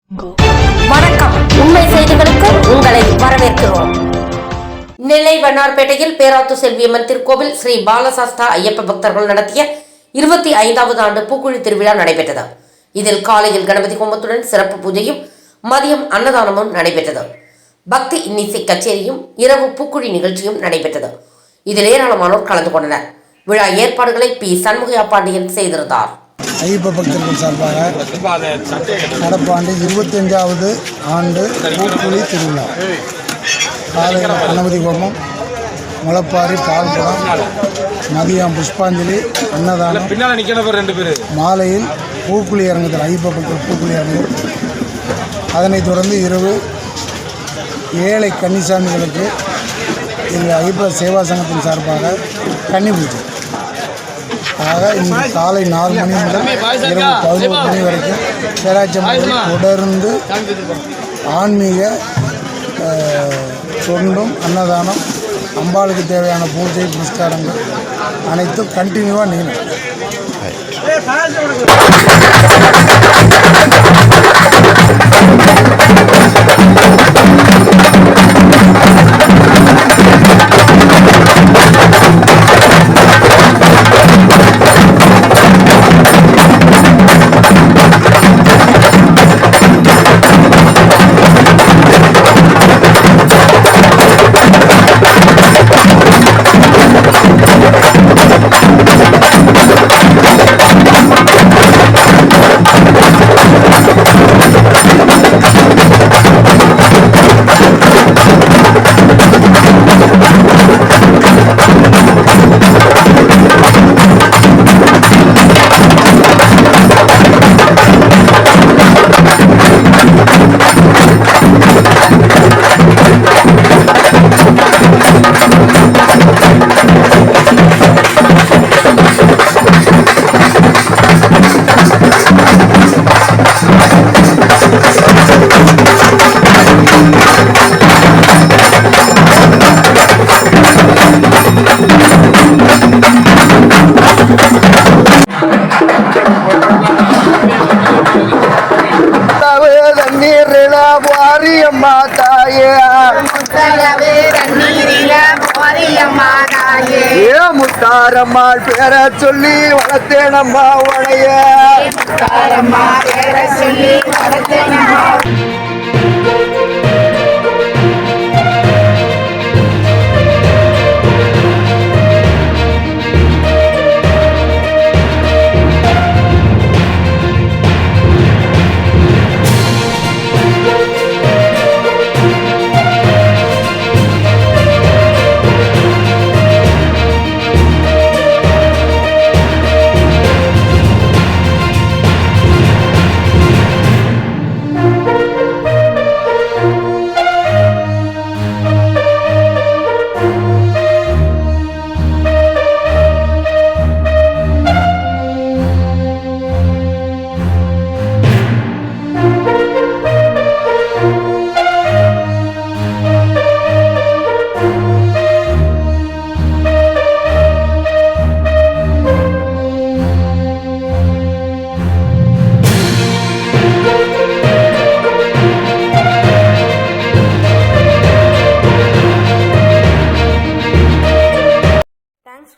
வணக்கம். உண்மை செய்திகளுக்கு உங்களை வரவேற்கிறோம். நெல்லை வண்ணார்பேட்டையில் பேராத்து செல்வியம்மன் திருக்கோவில் ஸ்ரீ பாலசாஸ்தா ஐயப்ப பக்தர்கள் நடத்திய 25வது ஆண்டு பூக்குழி திருவிழா நடைபெற்றது. இதில் காலையில் கணபதி ஹோமத்துடன் சிறப்பு பூஜையும் மதியம் அன்னதானமும் நடைபெற்றது. பக்தி இன்னிசை கச்சேரியும் இரவு பூக்குழி நிகழ்ச்சியும் நடைபெற்றது. இதில் ஏராளமானோர் கலந்து கொண்டனர். விழா ஏற்பாடுகளை பி. சண்முகையா பாண்டியன் செய்திருந்தார். ஐயப்ப பக்தர்கள் சார்பாக நடப்பாண்டு 25வது ஆண்டு பூக்குழி திருவிழா காலையில் கணபதி ஹோமம், முளைப்பாரி, பால்குடம், மதியம் புஷ்பாஞ்சலி, அன்னதானம், மாலையில் பூக்குழி இறங்குதல், ஐயப்ப பக்தர் பூக்குழி இறங்குதல். அதனைத் தொடர்ந்து இரவு ஏழை கன்னிசாமிகளுக்கு எங்கள் ஐயப்ப சேவா சங்கத்தின் சார்பாக கன்னி பூஜை. ஆக இன்று காலை 4 மணி முதல் இரவு 11 மணி வரைக்கும் பேராச்சம்பட்டியில் தொடர்ந்து ஆன்மீக தொண்டும், அன்னதானம், அம்பாளுக்கு தேவையான பூஜை புனஸ்காரங்கள் அனைத்தும் கண்டினியூவாக நீளும். முத்தாரம்மாள் பேர சொல்லி வளர்த்தேனம்மா உடைய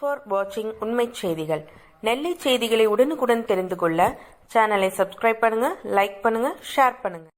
ஃபார் வாட்சிங் உண்மை செய்திகள். நெல்லை செய்திகளை உடனுக்குடன் தெரிந்து கொள்ள சேனலை சப்ஸ்கிரைப் பண்ணுங்க, லைக் பண்ணுங்க, ஷேர் பண்ணுங்க.